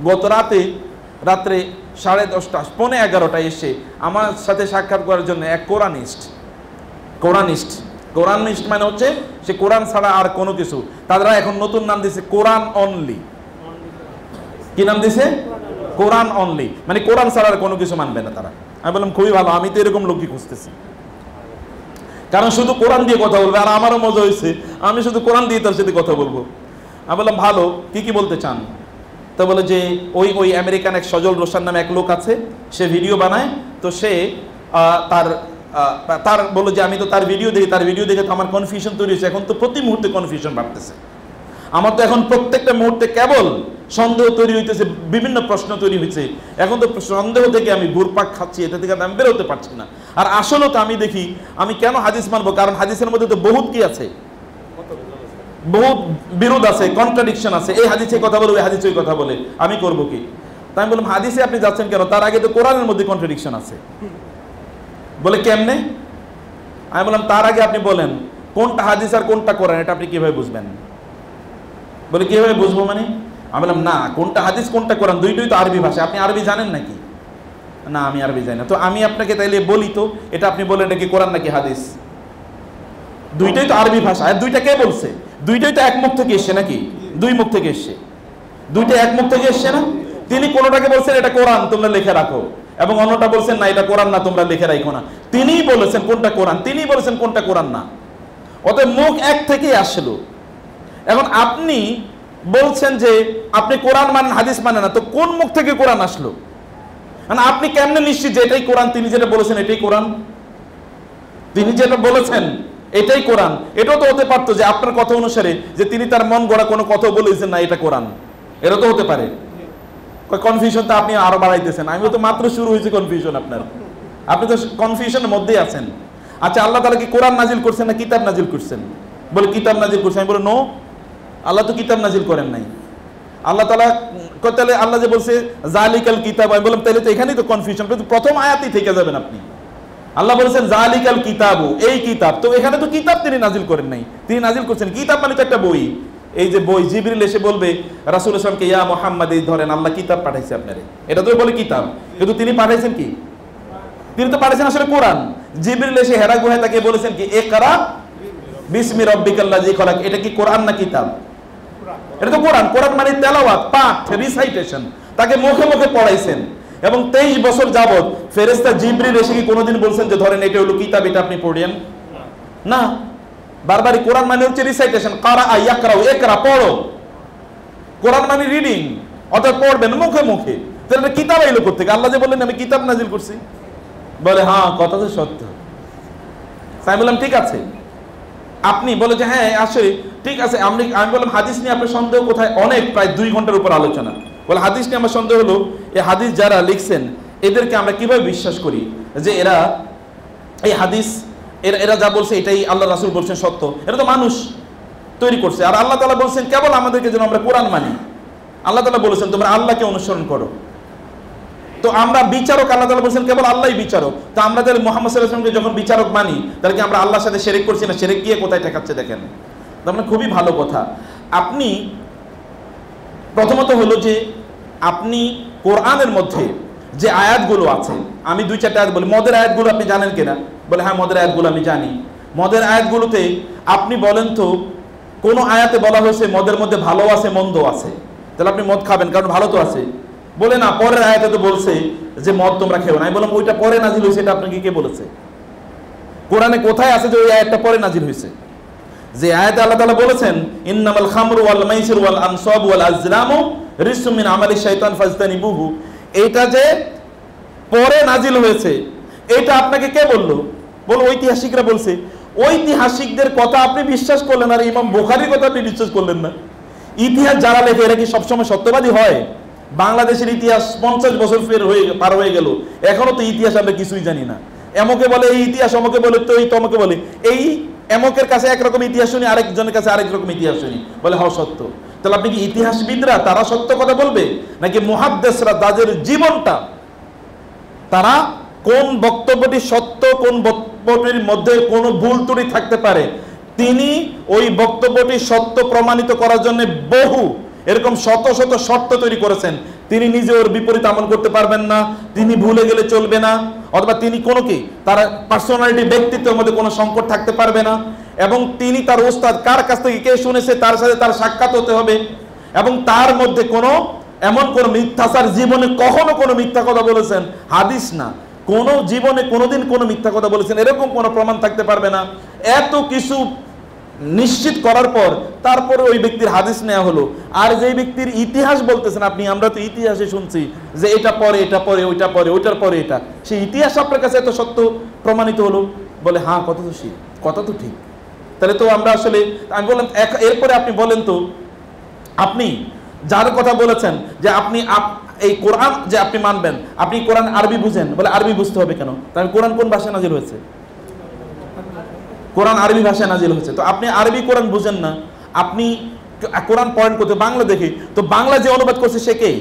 গত রাত্রে 10:30 পৌনে 11টায় এসে আমার সাথে সাক্ষাৎ করার জন্য এক কোরআনিস্ট মানে হচ্ছে সে কোরআন ছাড়া আর কোনো কিছু, তারা এখন নতুন নাম দিয়েছে কোরআন অনলি। কি নাম দিয়েছে? কোরআন অনলি, মানে কোরআন ছাড়া আর কোনো কিছু মানবে না তারা। আমি বললাম খুবই ভালো, আমি তো এরকম লোকই খুঁজতেছি, কারণ শুধু কোরআন দিয়ে কথা বলবে। আর আমারও মজা হয়েছে, আমি শুধু কোরআন দিয়ে তার সাথে কথা বলবো। আমি বললাম ভালো, কি বলতে চান? তো বলে যে ওই আমেরিকান এক সজল রোশন নামে এক লোক আছে, সে ভিডিও বানায়, তো সে তার বলো যে আমি তো তার ভিডিও দেখে তো আমার কনফিউশন তৈরি হয়েছে। এখন তো প্রতি মুহূর্তে কনফিউশন বাড়তেছে আমার, তো এখন প্রত্যেকটা মুহূর্তে কেবল সন্দেহ তৈরি হইতেছে, বিভিন্ন প্রশ্ন তৈরি হয়েছে। এখন তো সন্দেহ থেকে আমি ঘুরপাক খাচ্ছি, এটা থেকে আমি বেরোতে পারছি না। আর আসলে তো আমি দেখি আমি কেন হাদিস মানবো, কারণ হাদিসের মধ্যে তো বহুত কি আছে, বহুত বিরোধ আছে, কন্ট্রাডিকশন আছে। এই হাদিসে কথা বলে, ওই হাদিসে কথা বলে, আমি করবো কি? তাই আমি বললাম হাদিসে আপনি যাচ্ছেন কেন? তার আগে তো কোরআনের মধ্যে কন্ট্রাডিকশন আছে। বলে কেমনে? আমি বললাম তার আগে আপনি বলেন কোনটা হাদিস আর কোনটা কোরআন, এটা আপনি কিভাবে বুঝবেন? বলে কিভাবে বুঝবো মানে? আমি বললাম না, কোনটা হাদিস কোনটা কোরআন দুইটাই তো আরবি ভাষা, আপনি আরবি জানেন নাকি? না আমি আরবি জানি না। তো আমি আপনাকে তাইলে বলি তো, এটা আপনি বলেন নাকি কোরআন নাকি হাদিস? দুইটাই তো আরবি ভাষা। আর দুইটা কে বলছে? দুইটাই তো এক মুখ থেকে এসছে নাকি? দুই মুখ থেকে এসছে, দুইটা এক মুখ থেকে এসছে না? তিনি কোনটাকে বলছেন এটা কোরআন, তোমরা লিখে রাখো, এবং অন্যটা বলছেন না এটা কোরআন না, তোমরা লিখে রাখো না। তিনিই বলেছেন কোনটা কোরআন, তিনিই বলেছেন কোনটা কোরআন না। অতএব মুখ এক থেকেই আসলো। এখন আপনি বলছেন যে আপনি কোরআন মানেন, হাদিস মানে না, তো কোন মুখ থেকে কোরআন আসলো? মানে আপনি কেমনে নিশ্চিত যে এটাই কোরআন? তিনি যেটা বলেছেন এটাই কোরআন, তিনি যেটা বলেছেন এটাই কোরআন। এটাও তো হতে পারতো যে আপনার কথা অনুসারে যে তিনি তার মন গড়া কোনো কথা বলেছেন না এটা কোরআন, এটা তো হতে পারে। কনফিউশনটা আপনি আরো বাড়াইতেছেন। আমি তো মাত্র শুরু হয়েছে কনফিউশন আপনার, আপনি তো কনফিউশনের মধ্যেই আছেন। আচ্ছা আল্লাহ তাআলা কি কোরআন নাজিল করছেন না কিতাব নাজিল করছেন? বলে কিতাব নাজিল করছেন। আমি বলি নো, আল্লাহ তো কিতাব নাজিল করেন নাই। আল্লাহ তাআলা তাহলে আল্লাহ যে বলছে জালিকাল কিতাব, আমি বললাম তাহলে তো এখানেই তো কনফিউশন, প্রথম আয়াতেই থেকে যাবেন আপনি। আল্লাহ বলেছেন জালিকাল কিতাবু, এই কিতাব, তো এখানে তো কিতাব তিনি নাজিল করেন নাই, তিনি নাজিল করছেন কিতাব মানে তো একটা বই। এই যে বই, জিবরিল এসে বলবে রাসূল সাল্লাল্লাহু আলাইহি ওয়াসাল্লামকে ইয়া মুহাম্মদ, এই ধরেন আল্লাহ কিতাব পাঠাইছে আপনারে, এটা তো বলে কিতাব, কিন্তু তিনি পাঠাইছেন কি? তিনি তো পাঠাইছেন আসলে কোরআন। জিবরিল এসে হেরা গুহায় তাকে বলেছেন কি ইকরা বিসমি রাব্বিকাল্লাযী খলাক, এটা কি কোরআন না কিতাব? এটা তো কোরআন। কোরআন মানে তেলাওয়াত, পাঠ, রিসাইটেশন, তাকে মুখে মুখে পড়াইছেন। এবং 23 বছর যাবত ফেরেশতা জিবরিল এসে কি কোনোদিন বলছেন যে ধরেন এটা হলো কিতাব, এটা আপনি পড়েন না? বারবারই কোরআন মানে হচ্ছে রিসাইটেশন, কারা ইয়াকরাউ, একরা পড়ো। কোরআন মানে রিডিং, অর্থাৎ পড়বেন মুখে মুখে। তাহলে কিতাব এলো কোথা থেকে? আল্লাহ যে বললেন আমি কিতাব নাজিল করছি, বলে হ্যাঁ কথা তো সত্য। তাই বললাম ঠিক আছে। আপনি বলে যে হ্যাঁ আসলে ঠিক আছে। আমি বললাম হাদিস নিয়ে আপনার সন্দেহ কোথায়? অনেক, প্রায় 2 ঘন্টার উপর আলোচনা। বলে হাদিস নিয়ে আমার সন্দেহ হলো এই হাদিস যারা লিখছেন এদেরকে আমরা কিভাবে বিশ্বাস করি যে এরা এই হাদিস এরা যা বলছে এটাই আল্লাহ রাসূল বলছেন সত্য? এটা তো মানুষ তৈরি করছে। আর আল্লাহ তাআলা বলছেন কেবল আমাদেরকে যেন আমরা কোরআন মানি। আল্লাহ তাআলা বলেছেন তোমরা আল্লাহকে অনুসরণ করো। তো আমরা বিচারক, আল্লাহ তাআলা বলেছেন কেবল আল্লাহই বিচারক। তো আমরা তাহলে মুহাম্মদ সাল্লাল্লাহু আলাইহি ওয়াসাল্লামকে যখন বিচারক মানি, তাহলে কি আমরা আল্লাহর সাথে শিরক করছি না? শিরক গিয়ে কোথায় ঠেকাচ্ছে দেখেন। তার মানে খুবই ভালো কথা। আপনি প্রথমত হলো যে আপনি কোরআনের মধ্যে যে আয়াতগুলো আছে, আমি 2-4টা আয়াত বলি। মদের আয়াতগুলো আপনি জানেন কিনা? বলে হ্যাঁ মদের আয়াতগুলো আমি জানি। মদের আয়াতগুলোতে আপনি বলেন তো কোন আয়াতে বলা হয়েছে মদের মধ্যে ভালো আছে মন্দ আছে? তাহলে আপনি মদ খাবেন কারণ ভালো তো আছে। বলে না, পরের আয়াতে তো বলছে যে মদ তোমরা খেও না। আমি বললাম ওইটা পরে নাজিল হয়েছে, এটা আপনাকে কে বলেছে? কোরআনে কোথায় আছে যে ওই আয়াতটা পরে নাজিল হয়েছে? যে আয়াতে আল্লাহ তাআলা বলেছেন ইন্নামাল খামরু ওয়াল মাইসিরু ওয়াল আনসাবু ওয়াল আজলামু রিজসুম মিন আমালিশ শাইতান ফাজতানিবুহু, এইটা যে পরে নাজিল হয়েছে এটা আপনাকে কে বললো? বল ঐতিহাসিকরা বলছে। ঐতিহাসিকদের কথা আপনি বিশ্বাস করলেন, আর ইমাম বুখারীর কথা আপনি বিশ্বাস করলেন না। ইতিহাস যারা লেখে এরা কি সবসময় সত্যবাদী হয়? বাংলাদেশের ইতিহাস 50 বছর পার হয়ে গেল, এখনো তো ইতিহাস আমরা কিছুই জানি না। এমকে বলে এই ইতিহাস, অমকে বলে তো এই, তমকে বলে এই। এমকের কাছে একরকম ইতিহাস শুনি, আরেকজনের কাছে আরেক রকম ইতিহাস শুনি, বলে হ্যাঁ সত্য। তাহলে আপনি কি ইতিহাসবিদরা তারা সত্য কথা বলবে, নাকি মুহাদ্দিসরা তাদের জীবনটা তারা কোন বক্তব্যটি সত্য, কোন বক্তব্যটির মধ্যে কোনো ভুল ত্রুটি থাকতে পারে, তিনি ওই বক্তব্যটি সত্য প্রমাণিত করার জন্য বহু এরকম শত শত শর্ত তৈরি করেছেন, তিনি নিজে ওর বিপরীত আমল করতে পারবেন না, তিনি ভুলে গেলে চলবে না, অথবা তিনি কোনো কি তার পার্সোনালিটি ব্যক্তিত্বের মধ্যে কোনো সংকট থাকতে পারবে না, এবং তিনি তার ওস্তাদ কার কাছ থেকে কে শুনেছে তার সাথে তার সাক্ষাৎ হতে হবে, এবং তার মধ্যে কোনো এমন কোন মিথ্যাচার, জীবনে কখনো কোনো মিথ্যা কথা বলেছেন, হাদিস না, কোন জীবনে কোনোদিন কোনো মিথ্যা কথা বলেছেন এরকম কোনো প্রমাণ থাকতে পারবে না। এত কিছু নিশ্চিত করার পর তারপরে ওই ব্যক্তির হাদিস নেওয়া হলো। আর যেই ব্যক্তির ইতিহাস বলতেছেন আপনি, আমরা তো ইতিহাসে শুনছি যে এটা পরে এটা পরে ওইটা পরে ওইটার পরে এটা, সেই ইতিহাস আপনার কাছে এত সত্য প্রমাণিত হলো, বলে হ্যাঁ কথা তো ঠিক, কথা তো ঠিক। তাহলে তো আমরা আসলে, আমি বললাম এরপরে আপনি বলেন তো, আপনি যার কথা বলেছেন যে আপনি এই কোরআন যে আপনি মানবেন, আপনি কোরআন আরবি বুঝেন, বলে আরবি বুঝতে হবে কেন? তাহলে কোরআন কোন ভাষায় নাজিল হয়েছে? কোরআন আরবি ভাষায় নাজিল হয়েছে। তো আপনি আরবি কোরআন বুঝেন না, আপনি কোরআন পয়েন্ট করতে বাংলা দেখে, তো বাংলা যে অনুবাদ করছে সে কে?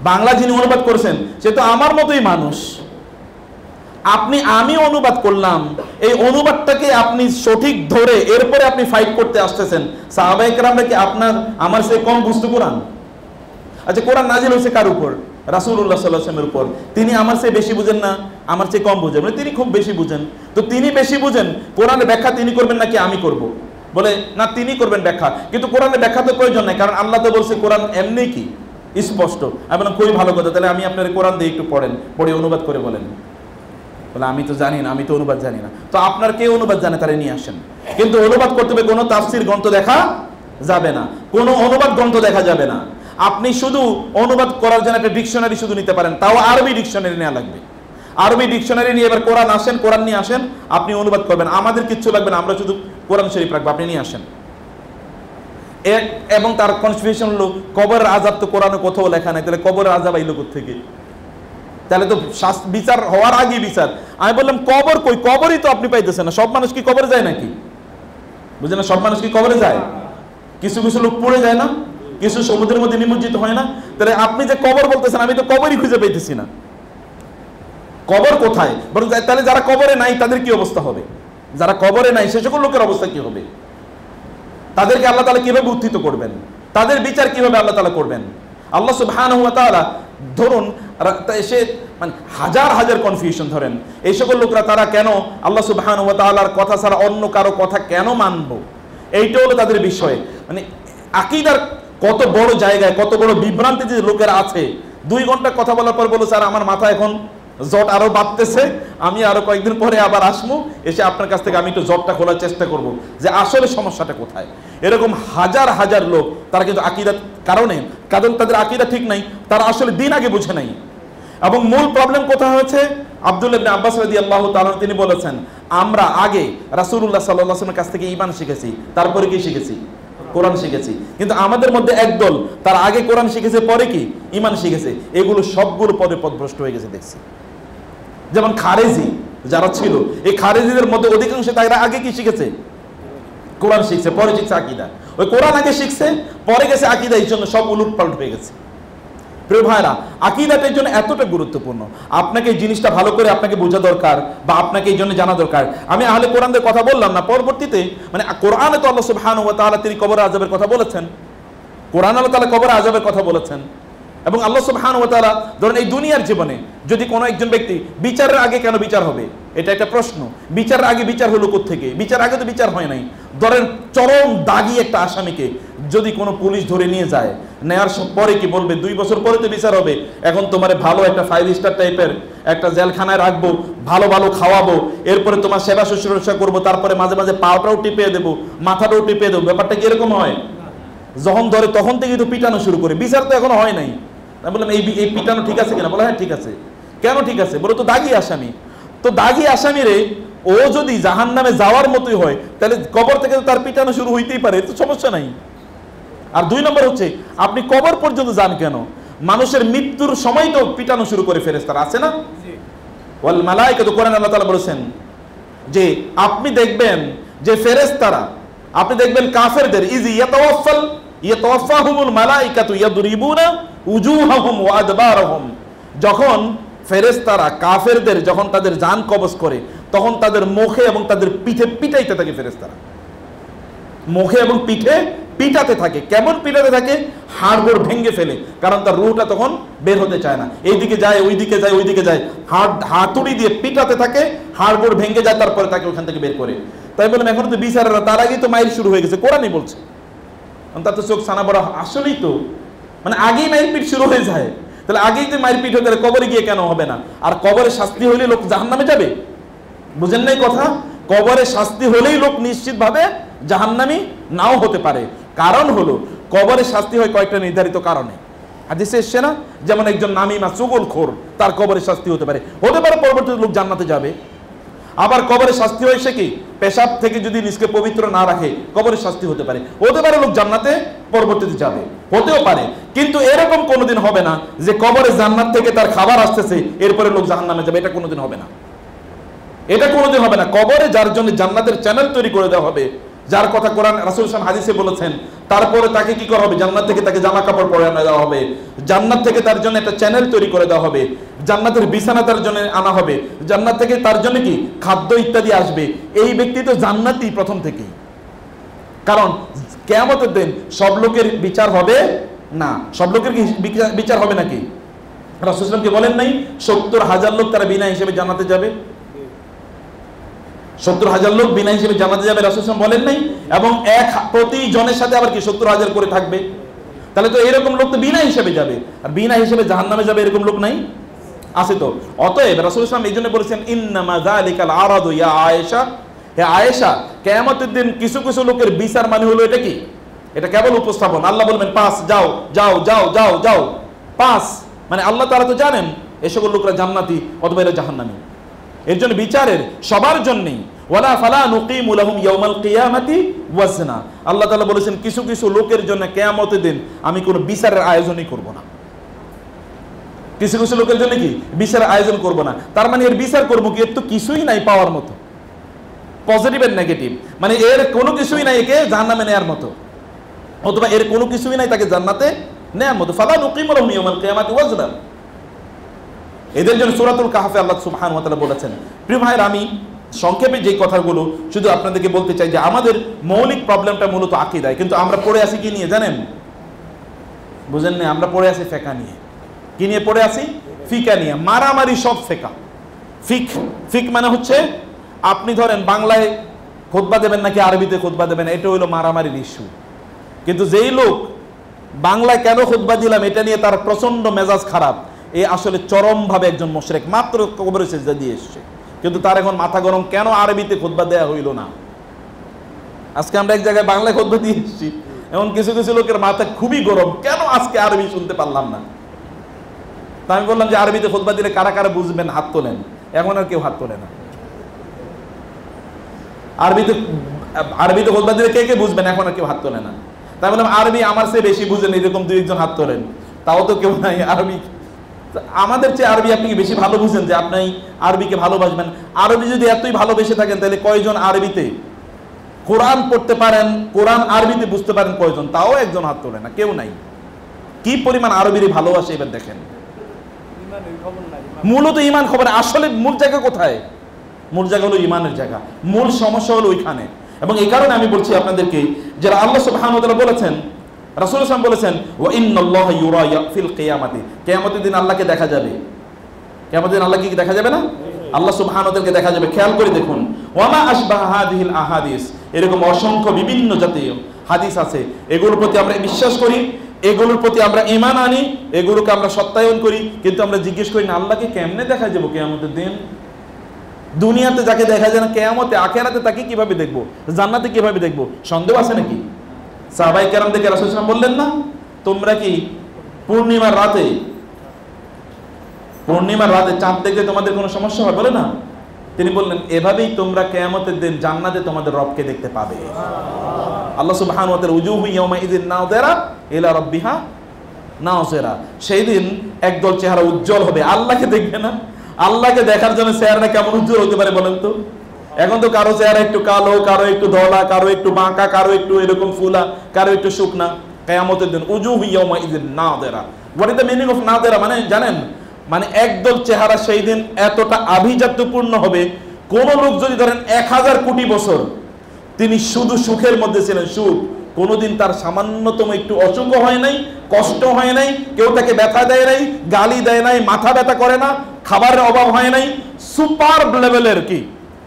বাংলা যিনি অনুবাদ করেছেন সে তো আমার মতোই মানুষ। আমি অনুবাদ করলাম, এই অনুবাদটাকে আপনি সঠিক ধরে এরপরে আপনি ফাইট করতে আসতেছেন। সাহাবায়ে কেরামরা কি আমার সে কম বুঝতে কোরআন? আচ্ছা, কোরআন নাজিল হয়েছে কার উপর? রাসূলুল্লাহ সাল্লাল্লাহু আলাইহি ওয়াসাল্লামের উপর। তিনি আমার চেয়ে বেশি বুঝেন না, আমার চেয়ে কম বুঝেন? তিনি খুব বেশি বুঝেন। তো তিনি বেশি বুঝেন, কোরআনের ব্যাখ্যা তিনি করবেন নাকি আমি করব? বলে না, তিনি করবেন ব্যাখ্যা, কিন্তু কোরআনের ব্যাখ্যা তো প্রয়োজন নাই, কারণ আল্লাহ তো বলছে কোরআন এমনি কি স্পষ্ট। আমি বললাম খুবই ভালো কথা, তাহলে আমি আপনার কোরআন দিয়ে একটু পড়েন, পড়ে অনুবাদ করে বলেন। বলে আমি তো জানি না, আমি তো অনুবাদ জানি না। তো আপনার কে অনুবাদ জানে তারা নিয়ে আসেন, কিন্তু অনুবাদ করতে হবে কোনো তাফসীর গ্রন্থ দেখা যাবে না, কোনো অনুবাদ গ্রন্থ দেখা যাবে না। আপনি শুধু অনুবাদ করার জন্য একটা ডিকশনারি শুধু নিতে পারেন, তাও আরবি ডিকশনারি নেওয়া লাগবে। আরবি ডিকশনারি নিয়ে এবার কোরআন আসেন, কোরআন নিয়ে আসেন, আপনি অনুবাদ করবেন, আমাদের কিচ্ছু লাগবে না, আমরা শুধু কোরআন শরীফ রাখবো, আপনি নিয়ে আসেন। এবং তার কনফিউশন হলো কবরের আযাব তো কোরআনে কোথাও লেখা নাই, তাহলে কবরের আযাব আইলো কোত্থেকে? তাহলে তো বিচার হওয়ার আগে বিচার। আমি বললাম কবর কই? কবরই তো আপনি পাইতেছেন না। সব মানুষ কি কবরে যায় নাকি? বুঝলেন না, সব মানুষ কি কবরে যায়? কিছু কিছু লোক পড়ে যায় না, কিছু সমুদ্রের মধ্যে নিমজ্জিত হয় না। তাহলে আপনি যে কবর বলতেছেন, আমি তো কবরই খুঁজে পাইতেছি না। কবর কোথায়? বরং তাহলে যারা কবরে নাই তাদের কি অবস্থা হবে? যারা কবরে নাই সে সকল লোকের অবস্থা কি হবে? তাদেরকে আল্লাহ তাআলা কিভাবে উত্থিত করবেন? তাদের বিচার কিভাবে আল্লাহ তাআলা করবেন? আল্লাহ সুবহানাহু ওয়া তাআলা ধরুন এসে মানে হাজার হাজার কনফিউশন ধরেন, এই সকল লোকরা তারা কেন আল্লাহ সুবহানাহু ওয়া তাআলার কথা ছাড়া অন্য কারো কথা কেন মানবো? এইটা হলো তাদের বিষয়। মানে আকীদার কত বড় জায়গায় কত বড় বিভ্রান্তি যে লোকেরা আছে। 2 ঘন্টা কথা বলার পর বলো স্যার আমার মাথা এখন জট আরো বাড়তেছে, আমি আরো কয়েকদিন পরে আবার আসবো, এসে আপনার কাছ থেকে আমি একটু জটটা খোলার চেষ্টা করব যে আসলে সমস্যাটা কোথায়। এরকম হাজার হাজার লোক তারা কিন্তু আকীদার কারণে, কারণ তাদের আকীদা ঠিক নাই, তারা আসলে দিন আগে বুঝে নাই। এবং মূল প্রবলেম কোথায় হয়েছে? আব্দুল্লাহ ইবনে আব্বাস রাদিয়াল্লাহু তাআলা তিনি বলেছেন, আমরা আগে রাসূলুল্লাহ সাল্লাল্লাহু আলাইহি ওয়াসাল্লামের কাছ থেকে ঈমান শিখেছি, তারপরে কি শিখেছি? কোরআন শিখেছি। কিন্তু আমাদের মধ্যে একদল তার আগে কোরআন শিখেছে, পরে কি ঈমান শিখেছে। এগুলো সবগুলো পদে পদভ্রষ্ট হয়ে গেছে দেখছি। যেমন খারেজি যারা ছিল, এই খারেজিদের মধ্যে অধিকাংশ তারা আগে কি শিখেছে? কোরআন শিখছে, পরে শিখছে আকীদা। ওই কোরআন আগে শিখছে, পরে গেছে আকীদা, এই জন্য সব উলটপালট হয়ে গেছে। প্রিয় ভাইরা, আকীদাটার জন্য এতটা গুরুত্বপূর্ণ, আপনাকে এই জিনিসটা ভালো করে আপনাকে বোঝা দরকার, বা আপনাকে এই জন্য জানা দরকার। আমি আহলে কোরআনদের কথা বললাম না, পরবর্তীতে মানে কোরআনে তো আল্লাহ সুবহানাহু ওয়া তাআলা তিনি কবর আযাবের কথা বলেছেন, কোরআন আল্লাহ তাআলা কবর আযাবের কথা বলেছেন। এবং আল্লাহ সুবহানাহু ওয়া তাআলা ধরেন এই দুনিয়ার জীবনে যদি কোনো একজন ব্যক্তি, বিচারের আগে কেন বিচার হবে? এটা একটা প্রশ্ন। বিচারের আগে বিচার হলো কোত্থেকে? বিচার আগে তো বিচার হয় নাই। ধরেন চরম দাগী একটা আসামিকে যদি কোনো পুলিশ ধরে নিয়ে যায়, নেওয়ার পরে কি বলবে 2 বছর পরে তো বিচার হবে, এখন তোমার ভালো একটা 5 স্টার টাইপের একটা জেলখানায় রাখবো, ভালো ভালো খাওয়াবো, এরপরে তোমার সেবা শুশ্রূষা করবো, তারপরে মাঝে মাঝে পাওটাও টিপিয়ে দেবো, মাথাটাও টিপিয়ে দেবো। ব্যাপারটা কি এরকম হয়? যখন ধরে তখন থেকেই তো পিটানো শুরু করে, বিচার তো এখনো হয় নাই। আমি বললাম এই পিটানো ঠিক আছে কিনা? বলে হ্যাঁ ঠিক আছে। কেন ঠিক আছে? বলে তো দাগী আসামি। তো দাগী আসামি রে, ও যদি জাহান্নামে যাওয়ার মতোই হয়, তাহলে কবর থেকে তার পিটানো শুরু হইতেই পারে, তো সমস্যা নাই। আর 2 নম্বর হচ্ছে, আপনি কবর পর্যন্ত যান কেন? মানুষের মৃত্যুর সময় তো পিটানো শুরু করে ফেরেশতারা, আছে না? ওয়াল মালায়েকাতু, কোরআন আল্লাহ তাআলা বলেছেন যে আপনি দেখবেন যে ফেরেশতারা, আপনি দেখবেন কাফেরদের, ইজি ইয়াতাওয়াফাহুমুল মালায়েকাতু ইয়াদরিবুনা উজুহাহুম ওয়া আদবারহুম, যখন ফেরেশতারা কাফেরদের যখন তাদের জান কবজ করে, তখন তাদের মুখে এবং তাদের পিঠে পিটাইতে থাকে ফেরেশতারা। মুখে এবং পিঠে পিটাতে থাকে। কেমন পিটাতে থাকে? হাড়গোড় ভেঙে ফেলে, কারণ তার রুহটা তখন বের হতে চায় না, এইদিকে যায় ওইদিকে যায় ওইদিকে যায়, হাতুড়ি দিয়ে পিটাতে থাকে, হাড়গোড় ভেঙে যায়, তারপরে তাকে ওখান থেকে বের করে। তাই বললাম এখন তো বিচারেরা, তার আগেই তো মাইর শুরু হয়ে গেছে, কোরআনই বলছে। তার তো চোখ ছানা বড়, আসলেই তো মানে আগেই মাইর পিট শুরু হয়ে যায়, তাহলে আগেই তো মাইর পিট হয়ে গেলে কবরে গিয়ে কেন হবে না? আর কবরে শাস্তি হইলে লোক জাহান্নামে যাবে? বুঝেন নাই কথা? কবরে শাস্তি হলেই লোক নিশ্চিতভাবে জাহান্নামী নাও হতে পারে। কারণ হলো কবরে শাস্তি হয় কয়েকটা নির্ধারিত কারণে, হাদিসে এসছে না? যেমন একজন নামিমা চুগলখোর, তার কবরে শাস্তি হতে পারে, পরবর্তীতে লোক জান্নাতে যাবে। আবার কবরে শাস্তি হয় সে কি পেশাব থেকে যদি নিজকে পবিত্র না রাখে, কবরে শাস্তি হতে পারে লোক জান্নাতে পরবর্তীতে যাবে, হতেও পারে। কিন্তু এরকম কোনোদিন হবে না যে কবরে জান্নাত থেকে তার খাবার আসতেছে এরপরে লোক জাহান্নামে যাবে, এটা কোনোদিন হবে না, এটা কোনোদিন হবে না। কবরে যার জন্য জান্নাতের চ্যানেল তৈরি করে দেওয়া হবে, যার কথা কোরআন রাসূল সাল্লাল্লাহু আলাইহি হাদিসে বলেছেন, তারপরে তাকে কি করা হবে? জান্নাত থেকে তাকে জামা কাপড় পরে আনা দেওয়া হবে, জান্নাত থেকে তার জন্য একটা চ্যানেল তৈরি করে দেওয়া হবে, জান্নাতের বিছানা তার জন্য আনা হবে, জান্নাত থেকে তার জন্য কি খাদ্য ইত্যাদি আসবে। এই ব্যক্তি তো জান্নাতি প্রথম থেকেই, কারণ কিয়ামতের দিন সব লোকের বিচার হবে না। সব লোকের কি বিচার হবে নাকি? রাসূল সাল্লাল্লাহু আলাইহি ওয়াসাল্লাম কি বলেন নাই 70,000 লোক তারা বিনা হিসেবে জান্নাতে যাবে? 70,000 লোক বিনা হিসেবে জান্নাতে যাবে, রাসূল সাল্লাল্লাহু আলাইহি ওয়াসাল্লাম বলেন নাই? এবং এক প্রতি জনের সাথে আবার কি 70,000 করে থাকবে। তাহলে তো এরকম লোক তো বিনা হিসেবে যাবে, আর বিনা হিসেবে জাহান্নামে যাবে এরকম লোক নাই? আছে তো। অতএব রাসূল সাল্লাল্লাহু আলাইহি ওয়াসাল্লাম এইজন্য বলেছেন ইন্নামা যালিকাল আরাদু ইয়া আয়েশা, হে আয়েশা, কিয়ামতের দিন কিছু কিছু লোকের বিচার মানে হলো এটা কি? এটা কেবল উপস্থাপন। আল্লাহ বলবেন পাস, যাও যাও যাও যাও যাও, পাস মানে আল্লাহ তাআলা তো জানেন এই সকল লোকরা জান্নাতি অথবা এরা জাহান্নামী। এর জন্য বিচারের সবার জন্যই ওয়ালা ফালা নুকিমু লাহুম ইয়াউমাল কিয়ামাতি ওয়াজনা, আল্লাহ তাআলা বলেছেন কিছু কিছু লোকের জন্য কিয়ামতের দিন আমি কোনো বিচারের আয়োজনই করব না। কিছু কিছু লোকের জন্য কি বিচারের আয়োজন করব না, তার মানে এর বিচার করবো কি? এর তো কিছুই নাই পাওয়ার মতো, পজিটিভ এন্ড নেগেটিভ, মানে এর কোনো কিছুই নাই একে জাহান্নামে নেয়ার মতো, অথবা এর কোনো কিছুই নাই তাকে জান্নাতে নেয়ার মতো। ফালা নুকিমু লাহুম ইয়াউমাল কিয়ামাতি ওয়াজনা, এদের জন্য সূরাতুল কাহফে আল্লাহ সুবহানাহু ওয়া তাআলা বলেছেন। প্রিয় ভাইরা, আমি সংক্ষেপে যে কথাগুলো শুধু আপনাদেরকে বলতে চাই যে আমাদের মৌলিক প্রবলেমটা মূলত আকীদায়, কিন্তু আমরা পড়ে আছি কি নিয়ে জানেন? বুঝেন না? আমরা পড়ে আছি ফিকহ নিয়ে। কি নিয়ে পড়ে আছি? ফিকহ নিয়ে। মারামারি সব ফিকহ। ফিকহ মানে হচ্ছে আপনি ধরেন বাংলায় খুতবা দেবেন নাকি আরবিতে খুতবা দেবেন, এটা হলো মারামারির ইস্যু। কিন্তু যেই লোক বাংলায় কেন খুতবা দিলাম এটা নিয়ে তার প্রচন্ড মেজাজ খারাপ, এ আসলে চরমভাবে একজন মুশরিক, মাত্র কবরে সিজদা দিয়ে এসেছে, কিন্তু তার এখন মাথা গরম কেন আরবিতে খুতবা দেয়া হইল না। আজকে আমরা এক জায়গায় বাংলায় খুতবা দিয়ে এসেছি, এমন কিছু কিছু লোকের মাথা খুবই গরম, কেন আজকে আরবি শুনতে পারলাম না। তা আমি বললাম যে আরবিতে খুতবা দিলে কারা কারা বুঝবেন, হাত তোলেন। এখন আর কেউ হাত তোলে না। আরবিতে খুতবা দিলে কে কে বুঝবেন, এখন আর কেউ হাত তোলে না। তাই বললাম আরবি আমার চেয়ে বেশি বুঝেন, এরকম দুই একজন হাত তোলেন, তাও তো কেউ নাই। আরবি আমাদের চেয়ে আরবি আপনি কি বেশি ভালো বুঝেন যে আপনি আরবিকে ভালোবাসবেন? আরবি যদি এতই ভালোবেসে থাকেন তাহলে কয়জন আরবিতে কোরআন পড়তে পারেন, কোরআন আরবিতে বুঝতে পারেন কয়জন? তাও একজন হাত তোলে না, কেউ নাই। কি পরিমাণ আরবির ভালোবাসে এবার দেখেন। মূলত ইমান খবর, আসলে মূল জায়গা কোথায়? মূল জায়গা হলো ইমানের জায়গা, মূল সমস্যা হলো ওইখানে। এবং এই কারণে আমি বলছি আপনাদেরকে, যারা আল্লাহ সুবহানাহু ওয়া তাআলা বলেছেন, রাসূল সাল্লাল্লাহু আলাইহি ওয়াসাল্লাম বলেছেন ওয়া ইন্নাল্লাহা ইউরা ফিল কিয়ামাতি, কিয়ামতের দিন আল্লাহকে দেখা যাবে। কিয়ামতের দিন আল্লাহকে কি দেখা যাবে না? আল্লাহ সুবহানাহু ওয়া তাআলাকে দেখা যাবে। খেয়াল করে দেখুন, ওয়া মা আশবাহা হাযিহিল আহাদিস, এরকম অসংখ্য বিভিন্ন জাতীয় হাদিস আছে, এগুলোর প্রতি আমরা বিশ্বাস করি, এগুলোর প্রতি আমরা ঈমান আনি, এগুলোকে আমরা সত্যায়ন করি, কিন্তু আমরা জিজ্ঞেস করি না আল্লাহকে কেমনে দেখা যাবো কিয়ামতের দিন? দুনিয়াতে যাকে দেখা যায় না, কিয়ামতে আখিরাতে তাকে কিভাবে দেখবো, জান্নাতে কিভাবে দেখবো? সন্দেহ আছে নাকি? সাহাবায়ে কেরামদেরকে রাসূল সাল্লাল্লাহু আলাইহি ওয়াসাল্লাম বললেন না, তোমরা কি পূর্ণিমার রাতে চাঁদ দেখলে তোমাদের কোনো সমস্যা হবে? বলে না। তিনি বললেন এভাবেই তোমরা কিয়ামতের দিন জান্নাতে তোমাদের রবকে দেখতে পাবে। আল্লাহ সুবহানাহু ওয়া তাআলা উজুহু ইয়াওমা ইযিন নাযিরা ইলা রাব্বিহা নাযিরা, সেই দিন একদল চেহারা উজ্জ্বল হবে, আল্লাহকে দেখবে না। আল্লাহকে দেখার জন্য চেহারাটা কেমন উজ্জ্বল হতে পারে বলেন তো? এখন তো কারো চেহারা একটু কালো, কারো একটু ধলা, কারো একটু বাঁকা, কারো একটু এরকম ফুলা, কারো একটু শুকনা। কিয়ামতের দিন উজুহু ইয়াওমা ইযিন নাযিরা। What is the meaning of নাযিরা? মানে জানেন, মানে একদল চেহারা সেই দিন এতটা আভিজাত্যপূর্ণ হবে, কোন লোক যদি ধরেন 1000 কোটি বছর তিনি শুধু সুখের মধ্যে ছিলেন, সুখ। কোনোদিন তার সামান্যতম একটু অসুখ হয় নাই, কষ্ট হয় নাই, কেউ তাকে ব্যথা দেয় নাই, গালি দেয় নাই, মাথা ব্যথা করে না, খাবারের অভাব হয় নাই। সুপার লেভেলের কি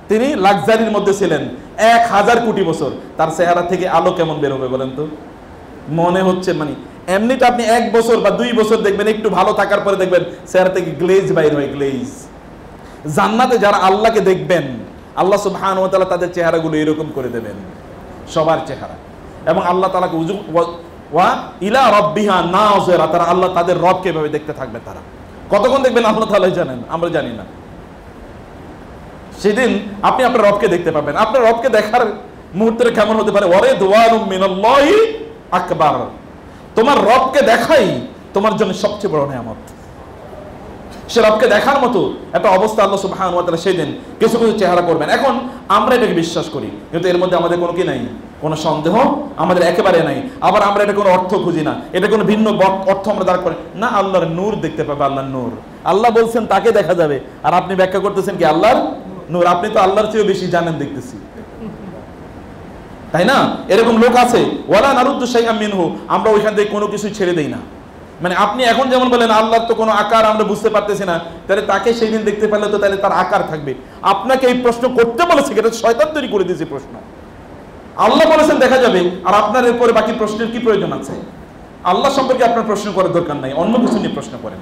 তিনি লাক্সারির মধ্যে ছিলেন 1000 কোটি বছর। তার চেহারা থেকে আলো কেমন বের হবে বলেন তো? মনে হচ্ছে মানে এমনিটা আপনি 1 বছর বা 2 বছর দেখবেন, একটু ভালো থাকার পরে দেখবেন চেহারা থেকে গ্লেজ বাইর হয়, গ্লেজ। জান্নাতে যারা আল্লাহকে দেখবেন, আল্লাহ সুবহানাহু ওয়া তাআলা তাদের চেহারাগুলো এরকম করে দেবেন, সবার চেহারা। এবং আল্লাহ তাআলাকে ওয়া ইলা রাব্বিহা নাযিরা, তারা আল্লাহ তাদের রবকে এভাবে দেখতে থাকবে। তারা কতক্ষণ দেখবেন আল্লাহ তাআলাই জানেন, আমরা জানি না। সেদিন আপনি আপনার রবকে দেখতে পাবেন। আপনার রবকে দেখার মুহূর্তে কেমন হতে পারে? ওয়ারে দুআনুম মিনাল্লাহি আকবার। তোমার রবকে দেখাই তোমার জন্য সবচেয়ে বড় নিয়ামত। সে রবকে দেখার মতো একটা অবস্থা আল্লাহ সুবহানাহু ওয়া তাআলা সেদিন কিছু কিছু চেহারা করবেন। এখন আমরা এটাকে বিশ্বাস করি, কিন্তু এর মধ্যে আমাদের কোনো কি নাই, কোনো সন্দেহ আমাদের একেবারে নাই। আবার আমরা এটা কোনো অর্থ খুঁজি না, এটা কোনো ভিন্ন অর্থ আমরা দাঁড় করি না। আল্লাহর নূর দেখতে পাবে, আল্লাহর নূর। আল্লাহ বলছেন তাকে দেখা যাবে, আর আপনি ব্যাখ্যা করতেছেন কি আল্লাহর নূর। আপনি তো আল্লাহর চেয়ে বেশি জানেন দেখতেছি, তাই না? এরকম লোক আছে, ওয়ালা নারুদ্দু শাইআম মিনহু, আমরা ওইখান থেকে কোনো কিছু ছেড়ে দেই না। মানে আপনি এখন যেমন বলেন আল্লাহর তো কোনো আকার আমরা বুঝতে পারতেছি না, তাহলে তাকে সেই দিন দেখতে পারলে তো তাহলে তার আকার থাকবে। আপনাকে এই প্রশ্ন করতে বলেছে, এটা শয়তান তৈরি করে দিয়েছে প্রশ্ন। আল্লাহ বলেছেন দেখা যাবে, আর আপনার এরপরে বাকি প্রশ্নের কি প্রয়োজন আছে? আল্লাহ সম্পর্কে আপনার প্রশ্ন করার দরকার নাই, অন্য কিছু নিয়ে প্রশ্ন করেন।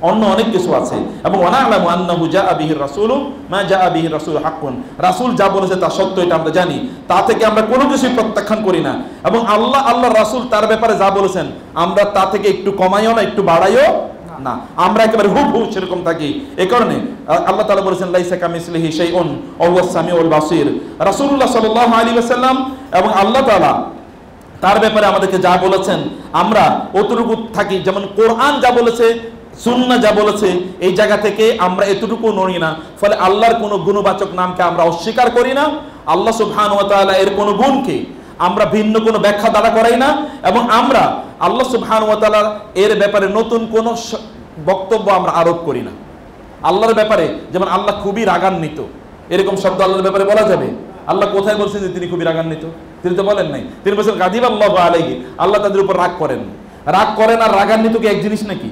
অন্য অনেক কিছু আছে। এবং ওয়ানা'লামু আন্নাহু জাআ বিহির রাসূলু মা জাআ বিহির রাসূলু হাক্কুন, রাসূল যা বলেছে তা সত্য, এটা আমরা জানি। তা থেকে আমরা কোনো কিছু প্রত্যাখ্যান করি না। এবং আল্লাহর রাসূল তার ব্যাপারে যা বলেছেন আমরা তা থেকে একটু কমাইও না, একটু বাড়াইও না, আমরা একেবারে হুবহু সেরকম থাকি। এই কারণে আল্লাহ তাআলা বলেছেন লাইসা কামিসলিহি শাইউন ওয়া হুয়াস সামিউল বাসীর। রাসূলুল্লাহ সাল্লাল্লাহু আলাইহি ওয়াসাল্লাম এবং আল্লাহ তাআলা তার ব্যাপারে আমাদেরকে যা বলেছেন আমরা অতটুকু থাকি। যেমন কোরআন যা বলেছে, সুন্নাহ যা বলেছে, এই জায়গা থেকে আমরা এতটুকু নড়ি না। ফলে আল্লাহর কোনো গুণবাচক নামকে আমরা অস্বীকার করি না। আল্লাহ সুবহানাহু ওয়া তাআলা এর কোনো গুণকে আমরা ভিন্ন কোনো ব্যাখ্যা দ্বারা করাই না। এবং আমরা আল্লাহ সুবহানাহু ওয়া তাআলা এর ব্যাপারে নতুন কোনো বক্তব্য আমরা আরোপ করি না। আল্লাহর ব্যাপারে যেমন আল্লাহ খুবই রাগান্বিত, এরকম শব্দ আল্লাহর ব্যাপারে বলা যাবে? আল্লাহ কোথায় বলছেন যে তিনি খুবই রাগান্বিত? তিনি তো বলেন নাই। তিনি বলছেন গাদিবাল্লাহু আলাইহি, আল্লাহ তাদের উপর রাগ করেন। রাগ করেন আর রাগান্বিত কি এক জিনিস নাকি?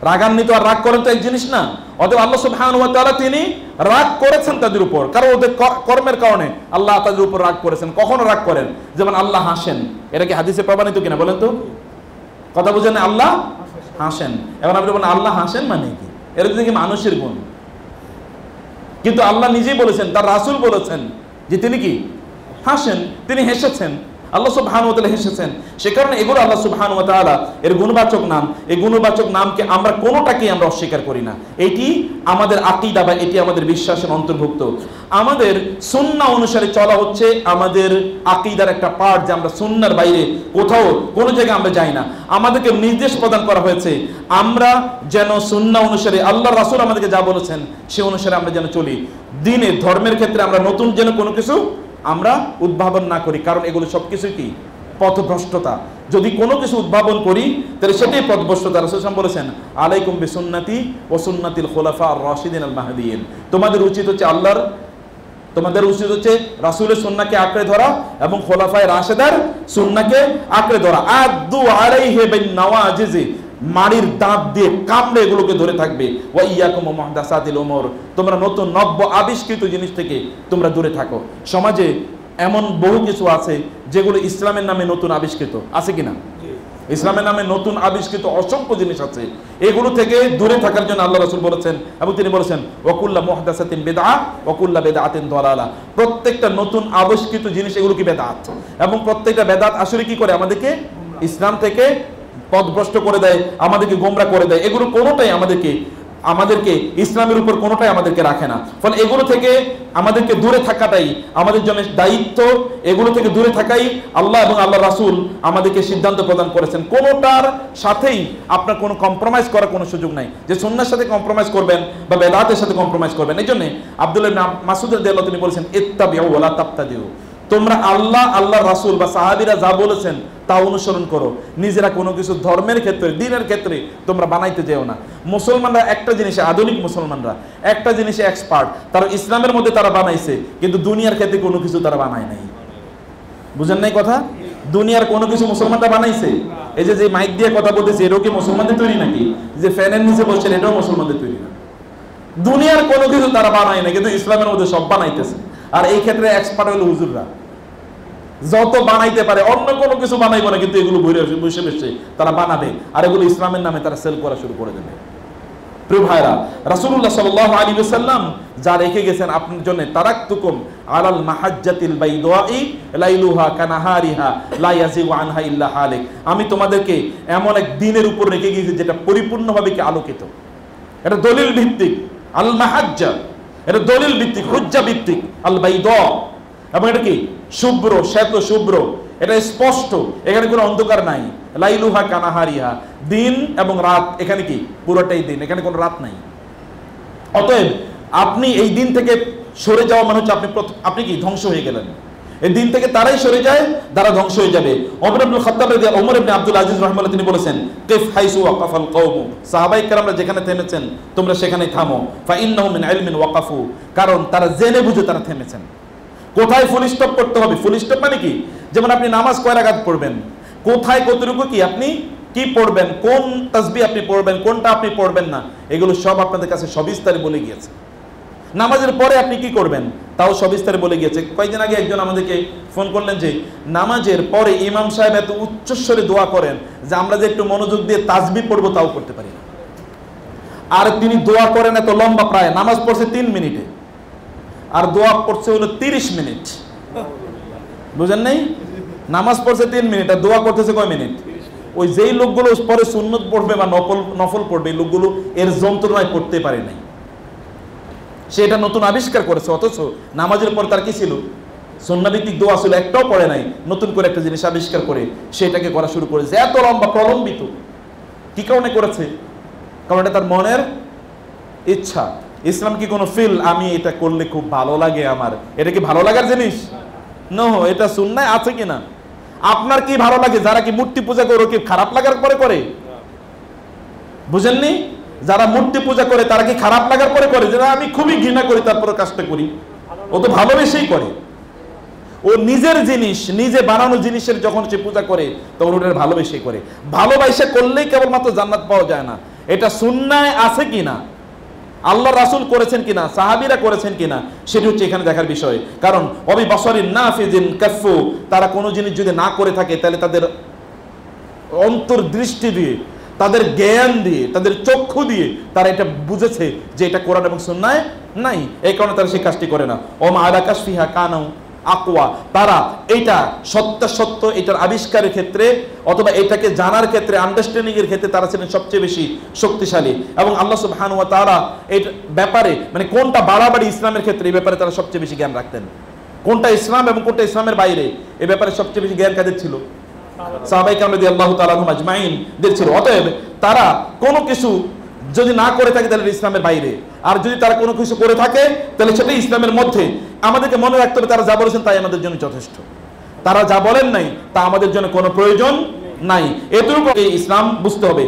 রাগান্বিত আর রাগ করেন তো এক জিনিস না। অতএব আল্লাহ সুবহানাহু ওয়া তাআলা তিনি রাগ করেছেন তাদের উপর, কারণ ওদের কর্মের কারণে আল্লাহ তাদের উপর রাগ করেছেন। কখনো রাগ করেন, যেমন আল্লাহ হাসেন, এটা কি হাদিসে প্রমাণিত কিনা বলেন তো? কথা বুঝেন? আল্লাহ হাসেন। এখন আপনি বলেন আল্লাহ হাসেন মানে কি? এটা দেখি মানুষের গুণ, কিন্তু আল্লাহ নিজেই বলেছেন, তার রাসূল বলেছেন যে তিনি কি হাসেন, তিনি হেসেছেন। আল্লাহ সুবহানাহু ওয়া তাআলা হেসেছেন। সে কারণে এগুলো আল্লাহ সুবহানাহু ওয়া তাআলা এর গুণবাচক নাম। এই গুণবাচক নামকে আমরা কোনোটাকেই আমরা অস্বীকার করি না। এটি আমাদের আকীদা বা এটি আমাদের বিশ্বাসের অন্তর্ভুক্ত। আমাদের সুন্নাহ অনুসারে চলা হচ্ছে আমাদের আকীদার একটা পার্ট, যে আমরা সুন্নাহর বাইরে কোথাও কোনো জায়গায় আমরা যাই না। আমাদেরকে নির্দেশ প্রদান করা হয়েছে আমরা যেন সুন্নাহ অনুসারে, আল্লাহর রাসূল আমাদেরকে যা বলেছেন সে অনুসারে আমরা যেন চলি। দ্বীনে ধর্মের ক্ষেত্রে আমরা নতুন যেন কোনো কিছু আমরা উদ্ভাবন না করি, কারণ এগুলো সবকিছু কি পথভ্রষ্টতা। যদি কোনো কিছু উদ্ভাবন করি তাহলে সেটাই পথভ্রষ্টতা। রাসূল সাল্লাল্লাহু আলাইহি ওয়াসাল্লাম বলেছেন আলাইকুম বিসুন্নতি ওয়া সুন্নাতিল খুলাফা আর-রাশিদিন আল-মাহদিয়িন, তোমাদের উচিত হচ্ছে তোমাদের উচিত হচ্ছে রাসূলের সুন্নাহকে আঁকড়ে ধরা এবং খোলাফায়ে রাশিদার সুন্নাহকে আঁকড়ে ধরা। আদু আলাইহি বিন নওয়াজিজি, মাড়ির দাঁত দিয়ে কামড়ে এগুলোকে ধরে থাকবে। ওয়া ইয়াকুম মুহদাসাতিল উমুর, তোমরা নতুন নব্য আবিষ্কৃত জিনিস থেকে তোমরা দূরে থাকো। সমাজে এমন বহু কিছু আছে যেগুলো ইসলামের নামে নতুন আবিষ্কৃত, আছে কিনা? ইসলামের নামে নতুন আবিষ্কৃত অসংখ্য জিনিস আছে। এগুলো থেকে দূরে থাকার জন্য আল্লাহ রাসূল বলেছেন, এবং তিনি বলেছেন ওয়া কুল্লু মুহদাসাতিন বিদআহ ওয়া কুল্লু বিদআতিন দালালা, প্রত্যেকটা নতুন আবিষ্কৃত জিনিস এগুলো কি বেদাত, এবং প্রত্যেকটা বেদাত আসলে কি করে আমাদেরকে ইসলাম থেকে পথভ্রষ্ট করে দেয়, আমাদেরকে গোমরা করে দেয়। এগুলো কোনোটাই আমাদেরকে ইসলামের উপর কোনোটাই আমাদেরকে রাখে না। ফলে এগুলো থেকে আমাদেরকে দূরে থাকাটাই আমাদের জন্য দায়িত্ব। এগুলো থেকে দূরে থাকাই আল্লাহ এবং আল্লাহ রাসূল আমাদেরকে সিদ্ধান্ত প্রদান করেছেন। কোনোটার সাথেই আপনার কোনো কম্প্রোমাইজ করার কোনো সুযোগ নাই, যে সুন্নাহর সাথে কম্প্রোমাইজ করবেন বা বেদাতের সাথে কম্প্রোমাইজ করবেন। এই জন্য আব্দুল্লাহ ইবনে মাসউদ রাদিয়াল্লাহু তিনি বলেছেন ইত্তাবিউ ওয়া লা তাবতাদিউ, তোমরা আল্লাহ রাসূল বা সাহাবীরা যা বলেছেন তা অনুসরণ করো, নিজেরা কোনো কিছু ধর্মের ক্ষেত্রে দ্বীনের ক্ষেত্রে তোমরা বানাইতে যেও না। মুসলমানরা একটা জিনিসে, আধুনিক মুসলমানরা একটা জিনিসে এক্সপার্ট, তারা ইসলামের মধ্যে তারা বানাইছে, কিন্তু দুনিয়ার ক্ষেত্রে কোনো কিছু তারা বানায় নাই। বুঝেন নাই কথা? দুনিয়ার কোনো কিছু মুসলমানরা বানাইছে? এই যে মাইক দিয়ে কথা বলতেছে, এটাও কি মুসলমানদের তৈরি নাকি? যে ফ্যানের নিচে বসছেন, এটাও মুসলমানদের তৈরি না। দুনিয়ার কোনো কিছু তারা বানায় না, কিন্তু ইসলামের মধ্যে সব বানাইতেছে। আর এই ক্ষেত্রে এক্সপার্ট হলো হুজুররা। যত বানাইতে পারে, অন্য কোনো কিছু বানাইবো না, কিন্তু এগুলো বসে বসে তারা বানাবে, আর এগুলো ইসলামের নামে তারা সেল করা শুরু করে দেবে। প্রিয় ভাইরা, রাসূলুল্লাহ সাল্লাল্লাহু আলাইহি ওয়াসাল্লাম যা রেখে গেছেন আপনার জন্য, তারাকতুকুম আলাল মাহাজ্জাতিল বাইদাই লাইলুহা কানাহারিহা লা ইয়াজিগু আনহা ইল্লা হালিক। আমি তোমাদেরকে এমন এক দিনের উপর রেখে গিয়েছি যেটা পরিপূর্ণভাবে কি আলোকিত। এটা দলিল ভিত্তিক, আল মাহাজ্জা, এটা দলিল ভিত্তিক, হুজ্জা ভিত্তিক, আল বাইদা, এবং এটা কি শুভ্র, শ্বেত শুভ্র, এটা স্পষ্ট, এখানে কোনো অন্ধকার নাই। লাইলুহা কানাহারিহা, দিন এবং রাত, এখানে কি পুরোটাই দিন, এখানে কোনো রাত নাই। অতএব আপনি এই দিন থেকে সরে যাওয়া মানে হচ্ছে আপনি কি ধ্বংস হয়ে গেলেন। এই দিন থেকে তারাই সরে যায়, তারা ধ্বংস হয়ে যাবে। ওমর ইবনে খাত্তাব রাদিয়াল্লাহু ওমর ইবনে আব্দুল আজিজ রাহিমাহুল্লাহ তিনি বলেছেন, কিফ হাইসু ওয়াকাফাল কওম, সাহাবায়ে কেরামরা যেখানে থেমেছেন তোমরা সেখানেই থামো। ফা ইন্নাহু মিন ইলমিন ওয়াকাফু, কারণ তারা জেনে বুঝে তারা থেমেছেন। কোথায় ফুল স্টপ করতে হবে? ফুল স্টপ মানে কি? যেমন আপনি নামাজ কয় রাকাত পড়বেন, কোথায় কতটুকু কি আপনি কি পড়বেন, কোন তাসবিহ আপনি পড়বেন, কোনটা আপনি পড়বেন না, এগুলো সব আপনাদের কাছে সবিস্তারে বলে গিয়েছে। নামাজের পরে আপনি কি করবেন তাও সবিস্তারে বলে গিয়েছে। কয়েকদিন আগে একজন আমাদেরকে ফোন করলেন যে নামাজের পরে ইমাম সাহেব এত উচ্চস্বরে দোয়া করেন যে আমরা যে একটু মনোযোগ দিয়ে তাসবিহ পড়বো তাও করতে পারি না। আর তিনি দোয়া করেন এত লম্বা, প্রায় নামাজ পড়ছে 3 মিনিটে, আর দোয়া পড়ছে হলো 30 মিনিট। বুঝেন নাই? নামাজ পড়ছে 3 মিনিট আর দোয়া করতেছে কয় মিনিট? ওই যেই লোকগুলো পরে সুন্নত পড়বে বা নফল পড়বে, এই লোকগুলো এর যন্ত্রণায় পড়তে পারে নাই। সে এটা নতুন আবিষ্কার করেছে, অথচ নামাজের পর তার কি ছিল? সুন্নাভিত্তিক দোয়া ছিল, একটাও পড়ে নাই। নতুন করে একটা জিনিস আবিষ্কার করে সেটাকে করা শুরু করেছে, এত লম্বা প্রলম্বিত। কি কারণে করেছে? কারণ এটা তার মনের ইচ্ছা। ইসলাম কি কোনো ফিল আমি এটা করলে খুব ভালো লাগে আমার, এটা কি ভালো লাগার জিনিস? নো, এটা সুন্নায় আছে কিনা? আপনার কি ভালো লাগে? যারা কি মূর্তি পূজা করে কি খারাপ লাগার পরে করে? বুঝেননি? যারা মূর্তি পূজা করে তারা কি খারাপ লাগার পরে করে? যারা আমি খুবই ঘৃণা করি তারপরে কাজটা করি, ও তো ভালোবেসেই করে। ও নিজের জিনিস, নিজে বানানো জিনিসের যখন সে পূজা করে তখন ওটা ভালোবেসেই করে। ভালোবাসা করলেই কেবলমাত্র জান্নাত পাওয়া যায় না, এটা সুন্নায় আছে কিনা, আল্লাহ রাসূল করেছেন কিনা, সাহাবীরা করেছেন কিনা, সেটি হচ্ছে এখানে দেখার বিষয়। কারণ অবি বাসারিন নাফিজিন কাফু, তারা কোনো জিনিস যদি না করে থাকে তাহলে তাদের অন্তর্দৃষ্টি দিয়ে, তাদের জ্ঞান দিয়ে, তাদের চক্ষু দিয়ে তারা এটা বুঝেছে যে এটা কোরআন এবং সুন্নায় নাই, এই কারণে তারা সেই কাজটি করে না। ওমা আলা কাশফিহা কানাউ আকওয়া, তারা এটা সত্য এটার আবিষ্কারের ক্ষেত্রে অথবা এটাকে জানার ক্ষেত্রে, আন্ডারস্ট্যান্ডিং এর ক্ষেত্রে তারা ছিলেন সবচেয়ে বেশি শক্তিশালী। এবং আল্লাহ সুবহানাহু ওয়া তাআলা এই ব্যাপারে মানে কোনটা বাড়াবাড়ি ইসলামের ক্ষেত্রে, এই ব্যাপারে তারা সবচেয়ে বেশি জ্ঞান রাখতেন। কোনটা ইসলাম এবং কোনটা ইসলামের বাইরে, এই ব্যাপারে সবচেয়ে বেশি জ্ঞান কাদের ছিল? সাহাবায়ে কেরাম রাদিয়াল্লাহু তাআলা আনহুম আজমাইন দের ছিল। অতএব তারা কোনো কিছু যদি না করে থাকে তাহলে ইসলামের বাইরে, আর যদি তারা কোনো কিছু করে থাকে তাহলে সেটা ইসলামের মধ্যে। আমাদেরকে মনে রাখতে হবে তারা যা বলেছেন তাই আমাদের জন্য যথেষ্ট, তারা যা বলেন নাই তা আমাদের জন্য কোনো প্রয়োজন নাই। এতটুকু ইসলাম বুঝতে হবে।